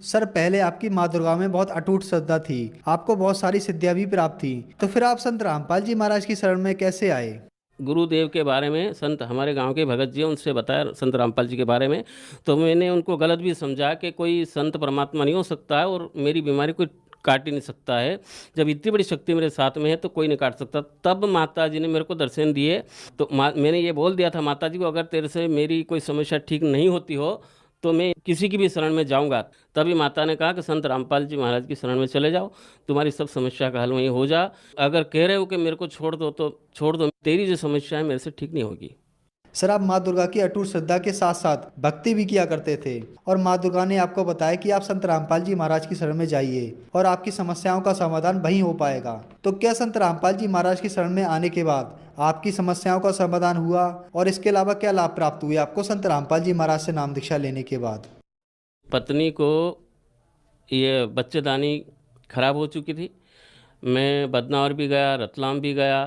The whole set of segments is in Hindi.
सर पहले आपकी माँ दुर्गा में बहुत अटूट श्रद्धा थी, आपको बहुत सारी सिद्धियां भी प्राप्त थी, तो फिर आप संत रामपाल जी महाराज की शरण में कैसे आए? गुरुदेव के बारे में संत हमारे गांव के भगत जी हैं, उनसे बताया संत रामपाल जी के बारे में। तो मैंने उनको गलत भी समझा कि कोई संत परमात्मा नहीं हो सकता है और मेरी बीमारी कोई काट ही नहीं सकता है। जब इतनी बड़ी शक्ति मेरे साथ में है तो कोई नहीं काट सकता। तब माता जी ने मेरे को दर्शन दिए। तो मैंने ये बोल दिया था माता जी को, अगर तेरे से मेरी कोई समस्या ठीक नहीं होती हो तो मैं किसी की भी शरण में जाऊंगा। तभी माता ने कहा कि संत रामपाल जी महाराज की शरण में चले जाओ, तुम्हारी सब समस्या का हल वहीं हो जा। अगर कह रहे हो कि मेरे को छोड़ दो तो छोड़ दो, तेरी जो समस्या है मेरे से ठीक नहीं होगी। सर आप माँ दुर्गा की अटूट श्रद्धा के साथ साथ भक्ति भी किया करते थे, और माँ दुर्गा ने आपको बताया कि आप संत रामपाल जी महाराज की शरण में जाइए और आपकी समस्याओं का समाधान वहीं हो पाएगा। तो क्या संत रामपाल जी महाराज की शरण में आने के बाद आपकी समस्याओं का समाधान हुआ, और इसके अलावा क्या लाभ प्राप्त हुए आपको संत रामपाल जी महाराज से नाम दीक्षा लेने के बाद? पत्नी को ये बच्चेदानी खराब हो चुकी थी। मैं बदनावर भी गया, रतलाम भी गया,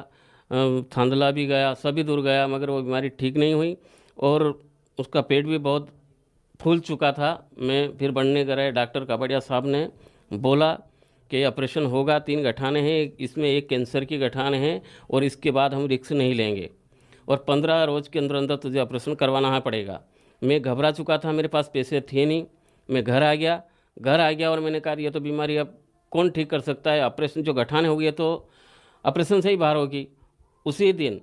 थांदला भी गया, सभी दूर गया, मगर वो बीमारी ठीक नहीं हुई। और उसका पेट भी बहुत फूल चुका था। मैं फिर बढ़ने गए, डॉक्टर कापड़िया साहब ने बोला कि ऑपरेशन होगा, 3 गठाने हैं, इसमें एक कैंसर की गठान है और इसके बाद हम रिस्क नहीं लेंगे और 15 रोज के अंदर अंदर तुझे ऑपरेशन करवाना पड़ेगा। मैं घबरा चुका था, मेरे पास पैसे थे नहीं। मैं घर आ गया और मैंने कहा ये तो बीमारी अब कौन ठीक कर सकता है, ऑपरेशन जो गठाने हो गई है तो ऑपरेशन से ही बाहर होगी। उसी दिन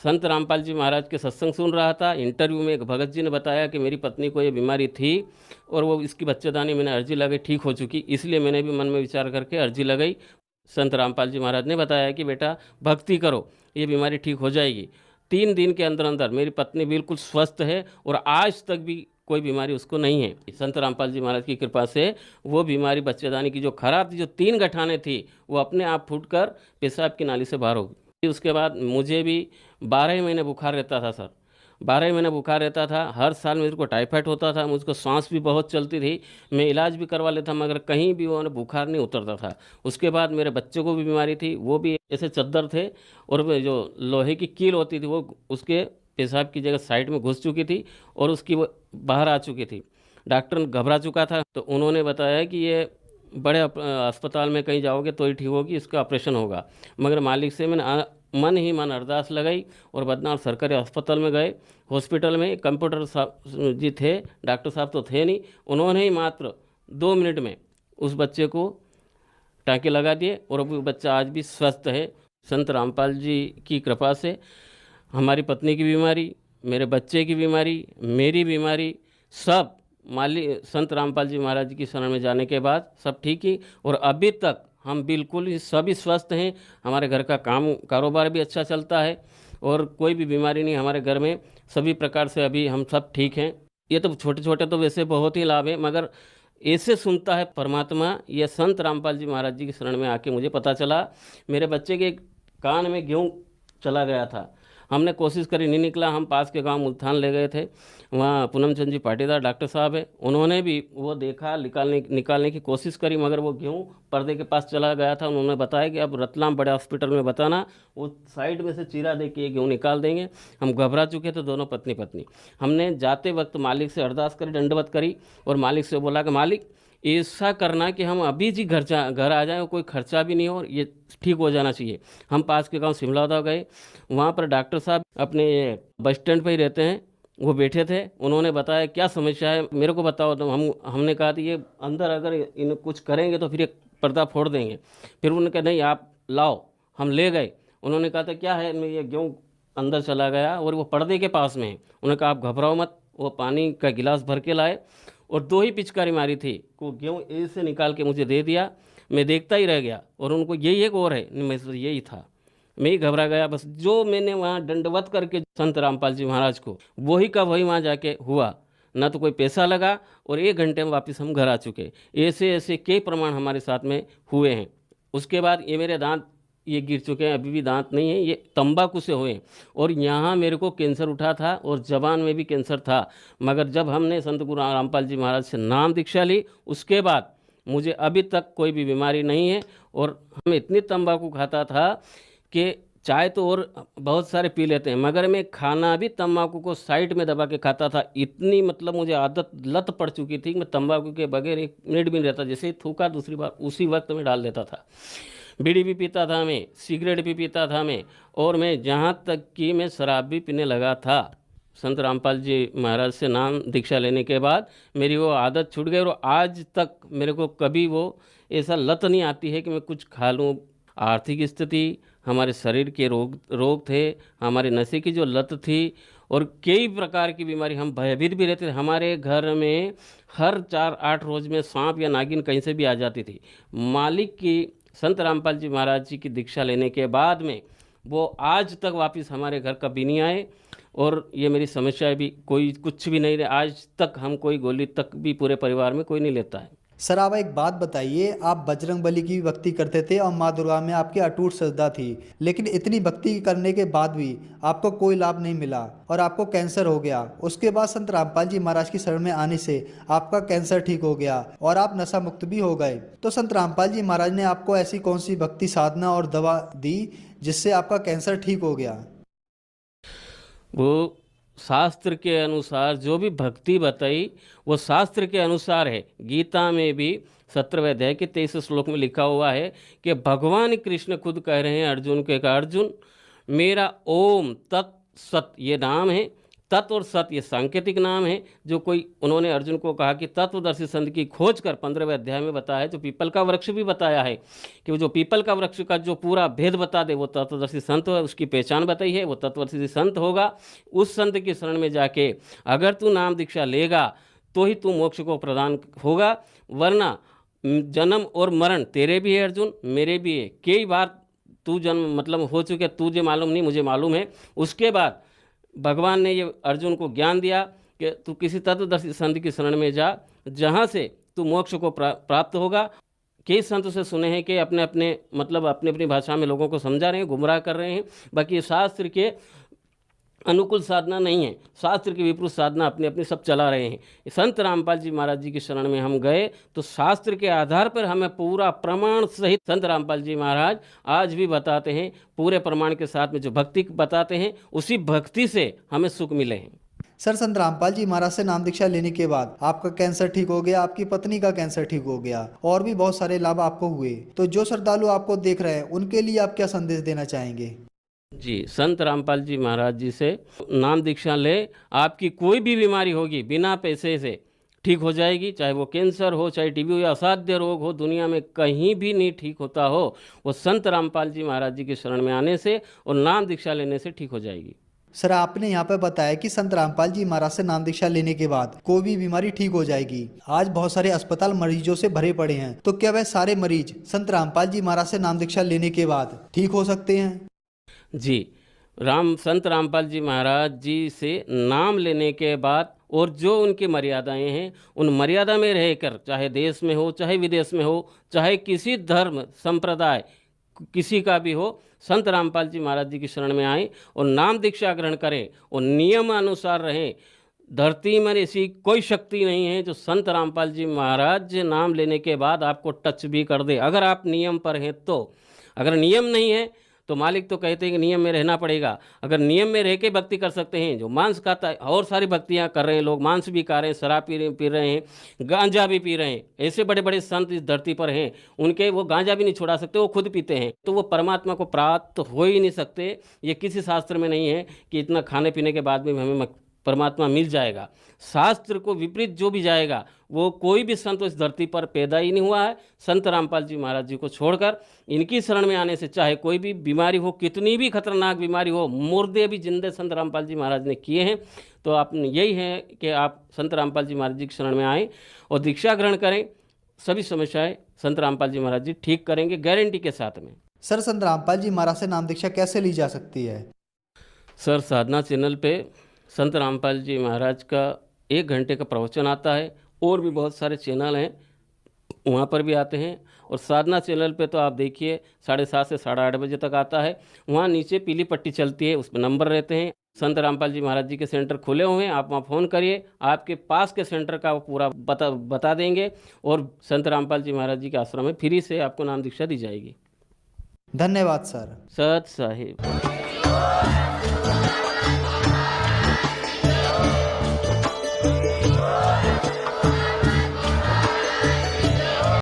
संत रामपाल जी महाराज के सत्संग सुन रहा था। इंटरव्यू में एक भगत जी ने बताया कि मेरी पत्नी को ये बीमारी थी और वो इसकी बच्चेदानी मैंने अर्जी लगाई, ठीक हो चुकी। इसलिए मैंने भी मन में विचार करके अर्जी लगाई। संत रामपाल जी महाराज ने बताया कि बेटा भक्ति करो, ये बीमारी ठीक हो जाएगी। 3 दिन के अंदर अंदर मेरी पत्नी बिल्कुल स्वस्थ है और आज तक भी कोई बीमारी उसको नहीं है। संत रामपाल जी महाराज की कृपा से वो बीमारी बच्चेदानी की जो खराब थी, जो 3 गठाने थी, वो अपने आप फूटकर पेशाब की नाली से बाहर हो गई। उसके बाद मुझे भी 12 महीने बुखार रहता था सर। 12 महीने बुखार रहता था। हर साल मेरे को टाइफाइड होता था, मुझको सांस भी बहुत चलती थी। मैं इलाज भी करवा लेता मगर कहीं भी वो बुखार नहीं उतरता था। उसके बाद मेरे बच्चे को भी बीमारी थी, वो भी ऐसे चद्दर थे और वो जो लोहे की कील होती थी वो उसके पेशाब की जगह साइड में घुस चुकी थी और उसकी वो बाहर आ चुकी थी। डॉक्टर घबरा चुका था तो उन्होंने बताया कि ये बड़े अस्पताल में कहीं जाओगे तो ही ठीक होगी, इसका ऑपरेशन होगा। मगर मालिक से मैंने मन ही मन अरदास लगाई और बदनाम सरकारी अस्पताल में गए। हॉस्पिटल में कंप्यूटर साहब जी थे, डॉक्टर साहब तो थे नहीं। उन्होंने ही मात्र 2 मिनट में उस बच्चे को टाँके लगा दिए और अब वो बच्चा आज भी स्वस्थ है। संत रामपाल जी की कृपा से हमारी पत्नी की बीमारी, मेरे बच्चे की बीमारी, मेरी बीमारी, सब माली संत रामपाल जी महाराज की शरण में जाने के बाद सब ठीक ही। और अभी तक हम बिल्कुल ही सभी स्वस्थ हैं। हमारे घर का काम कारोबार भी अच्छा चलता है और कोई भी बीमारी नहीं हमारे घर में। सभी प्रकार से अभी हम सब ठीक हैं। ये तो छोटे छोटे तो वैसे बहुत ही लाभ है, मगर ऐसे सुनता है परमात्मा, ये संत रामपाल जी महाराज जी की शरण में आके मुझे पता चला। मेरे बच्चे के कान में गेहूँ चला गया था, हमने कोशिश करी, नहीं निकला। हम पास के गांव मुल्तान ले गए थे, वहाँ पूनम चंद जी पाटीदार डॉक्टर साहब है, उन्होंने भी वो देखा, निकालने की कोशिश करी, मगर वो गेहूँ पर्दे के पास चला गया था। उन्होंने बताया कि अब रतलाम बड़े हॉस्पिटल में बताना, वो साइड में से चीरा दे के ये गेहूँ निकाल देंगे। हम घबरा चुके थे दोनों पत्नी पत्नी। हमने जाते वक्त मालिक से अरदास करी, दंडवत करी और मालिक से बोला कि मालिक ऐसा करना कि हम अभी जी घर आ जाएं, कोई खर्चा भी नहीं हो और ये ठीक हो जाना चाहिए। हम पास के गांव सिमलादा गए, वहाँ पर डॉक्टर साहब अपने बस स्टैंड पर ही रहते हैं, वो बैठे थे। उन्होंने बताया क्या समस्या है मेरे को बताओ। तो हमने कहा कि ये अंदर अगर इन कुछ करेंगे तो फिर ये पर्दा फोड़ देंगे। फिर उन्होंने कहा नहीं आप लाओ, हम ले गए। उन्होंने कहा था क्या है, मैं ये गेहूँ अंदर चला गया और वो पर्दे के पास में है। उन्होंने कहा आप घबराओ मत। वो पानी का गिलास भर के लाए और 2 ही पिचकारी मारी थी, वो गेहूँ ऐसे निकाल के मुझे दे दिया। मैं देखता ही रह गया और उनको यही एक और है, मैं तो यही था। मैं ही घबरा गया। बस जो मैंने वहाँ दंडवत करके संत रामपाल जी महाराज को, वही का वही वहाँ जाके हुआ। ना तो कोई पैसा लगा और 1 घंटे में वापस हम घर आ चुके। ऐसे ऐसे कई प्रमाण हमारे साथ में हुए हैं। उसके बाद ये मेरे दांत ये गिर चुके हैं, अभी भी दांत नहीं है, ये तंबाकू से हुए। और यहाँ मेरे को कैंसर उठा था और जबान में भी कैंसर था। मगर जब हमने संत गुरु रामपाल जी महाराज से नाम दीक्षा ली, उसके बाद मुझे अभी तक कोई भी बीमारी नहीं है। और हम इतनी तंबाकू खाता था कि चाय तो और बहुत सारे पी लेते हैं, मगर मैं खाना भी तंबाकू को साइड में दबा के खाता था। इतनी मतलब मुझे आदत लत पड़ चुकी थी कि मैं तंबाकू के बगैर एक मिनट भी नहीं रहता। जैसे ही थूका दूसरी बार उसी वक्त में डाल देता था। बीड़ी भी पीता था मैं, सिगरेट भी पीता था मैं, और मैं जहाँ तक कि मैं शराब भी पीने लगा था। संत रामपाल जी महाराज से नाम दीक्षा लेने के बाद मेरी वो आदत छूट गई, और आज तक मेरे को कभी वो ऐसा लत नहीं आती है कि मैं कुछ खा लूँ। आर्थिक स्थिति, हमारे शरीर के रोग थे, हमारे नशे की जो लत थी, और कई प्रकार की बीमारी, हम भयभीत भी रहते थे। हमारे घर में हर 4-8 रोज में सांप या नागिन कहीं से भी आ जाती थी। मालिक की, संत रामपाल जी महाराज जी की दीक्षा लेने के बाद में वो आज तक वापस हमारे घर कभी नहीं आए, और ये मेरी समस्या भी कोई कुछ भी नहीं रहे। आज तक हम कोई गोली तक भी पूरे परिवार में कोई नहीं लेता है। सर आप एक बात बताइए, आप बजरंग बली की भक्ति करते थे और माँ दुर्गा में आपकी अटूट श्रद्धा थी, लेकिन इतनी भक्ति करने के बाद भी आपको कोई लाभ नहीं मिला और आपको कैंसर हो गया। उसके बाद संत रामपाल जी महाराज की शरण में आने से आपका कैंसर ठीक हो गया और आप नशा मुक्त भी हो गए। तो संत रामपाल जी महाराज ने आपको ऐसी कौन सी भक्ति साधना और दवा दी जिससे आपका कैंसर ठीक हो गया? वो शास्त्र के अनुसार जो भी भक्ति बताई वो शास्त्र के अनुसार है। गीता में भी 17वें अध्याय के 23 श्लोक में लिखा हुआ है कि भगवान कृष्ण खुद कह रहे हैं अर्जुन के, अर्जुन मेरा ओम तत् सत ये नाम है। तत् और सत ये सांकेतिक नाम है, जो कोई उन्होंने अर्जुन को कहा कि तत्वदर्शी संत की खोज कर 15वें अध्याय में बताया है। जो पीपल का वृक्ष भी बताया है कि वो जो पीपल का वृक्ष का जो पूरा भेद बता दे वो तत्वदर्शी संत है, उसकी पहचान बताई है, वो तत्वदर्शी संत होगा। उस संत की शरण में जाके अगर तू नाम दीक्षा लेगा तो ही तू मोक्ष को प्रदान होगा, वरना जन्म और मरण तेरे भी है अर्जुन, मेरे भी है। कई बार तू जन्म मतलब हो चुके, तुझे मालूम नहीं, मुझे मालूम है। उसके बाद भगवान ने ये अर्जुन को ज्ञान दिया कि तू किसी तत्वदर्शी संत की शरण में जा, जहाँ से तू मोक्ष को प्राप्त होगा। कई संत से सुने हैं कि अपने अपने मतलब अपनी अपनी भाषा में लोगों को समझा रहे हैं, गुमराह कर रहे हैं। बाकी ये शास्त्र के अनुकूल साधना नहीं है, शास्त्र की विपरीत साधना अपनी अपनी सब चला रहे हैं। संत रामपाल जी महाराज जी की शरण में हम गए तो शास्त्र के आधार पर हमें पूरा प्रमाण सहित संत रामपाल जी महाराज आज भी बताते हैं, पूरे प्रमाण के साथ में जो भक्ति बताते हैं उसी भक्ति से हमें सुख मिले हैं। सर संत रामपाल जी महाराज से नाम दीक्षा लेने के बाद आपका कैंसर ठीक हो गया, आपकी पत्नी का कैंसर ठीक हो गया और भी बहुत सारे लाभ आपको हुए। तो जो श्रद्धालु आपको देख रहे हैं उनके लिए आप क्या संदेश देना चाहेंगे? जी, संत रामपाल जी महाराज जी से नाम दीक्षा ले, आपकी कोई भी बीमारी होगी बिना पैसे से ठीक हो जाएगी। चाहे वो कैंसर हो, चाहे टीबी हो या असाध्य रोग हो, दुनिया में कहीं भी नहीं ठीक होता हो, वो संत रामपाल जी महाराज जी की शरण में आने से और नाम दीक्षा लेने से ठीक हो जाएगी। सर आपने यहाँ पे बताया कि संत रामपाल जी महाराज से नाम दीक्षा लेने के बाद कोई भी बीमारी ठीक हो जाएगी। आज बहुत सारे अस्पताल मरीजों से भरे पड़े हैं, तो क्या वह सारे मरीज संत रामपाल जी महाराज से नाम दीक्षा लेने के बाद ठीक हो सकते हैं? जी, संत रामपाल जी महाराज जी से नाम लेने के बाद और जो उनकी मर्यादाएं हैं उन मर्यादा में रहकर, चाहे देश में हो चाहे विदेश में हो, चाहे किसी धर्म संप्रदाय किसी का भी हो, संत रामपाल जी महाराज जी की शरण में आएँ और नाम दीक्षा ग्रहण करें और नियम अनुसार रहें। धरती में ऐसी कोई शक्ति नहीं है जो संत रामपाल जी महाराज नाम लेने के बाद आपको टच भी कर दे, अगर आप नियम पर हैं तो। अगर नियम नहीं है तो मालिक तो कहते हैं कि नियम में रहना पड़ेगा। अगर नियम में रह के भक्ति कर सकते हैं, जो मांस खाता है, और सारी भक्तियां कर रहे हैं लोग, मांस भी खा रहे हैं, शराब पी रहे हैं, गांजा भी पी रहे हैं, ऐसे बड़े बड़े संत इस धरती पर हैं, उनके वो गांजा भी नहीं छोड़ा सकते, वो खुद पीते हैं, तो वो परमात्मा को प्राप्त हो ही नहीं सकते। ये किसी शास्त्र में नहीं है कि इतना खाने पीने के बाद में हमें परमात्मा मिल जाएगा। शास्त्र को विपरीत जो भी जाएगा वो कोई भी संत इस धरती पर पैदा ही नहीं हुआ है। संत रामपाल जी महाराज जी को छोड़कर इनकी शरण में आने से चाहे कोई भी बीमारी हो, कितनी भी खतरनाक बीमारी हो, मुर्दे भी जिंदे संत रामपाल जी महाराज ने किए हैं। तो आप यही है कि आप संत रामपाल जी महाराज जी की शरण में आएँ और दीक्षा ग्रहण करें, सभी समस्याएं संत रामपाल जी महाराज जी ठीक करेंगे, गारंटी के साथ में। सर संत रामपाल जी महाराज से नाम दीक्षा कैसे ली जा सकती है? सर साधना चैनल पे संत रामपाल जी महाराज का 1 घंटे का प्रवचन आता है, और भी बहुत सारे चैनल हैं वहाँ पर भी आते हैं। और साधना चैनल पे तो आप देखिए 7:30 से 8:30 बजे तक आता है। वहाँ नीचे पीली पट्टी चलती है, उस पर नंबर रहते हैं। संत रामपाल जी महाराज जी के सेंटर खुले हुए हैं, आप वहाँ फ़ोन करिए, आपके पास के सेंटर का वो पूरा बता देंगे और संत रामपाल जी महाराज जी के आश्रम में फ्री से आपको नाम दीक्षा दी जाएगी। धन्यवाद सर। सत साहिब।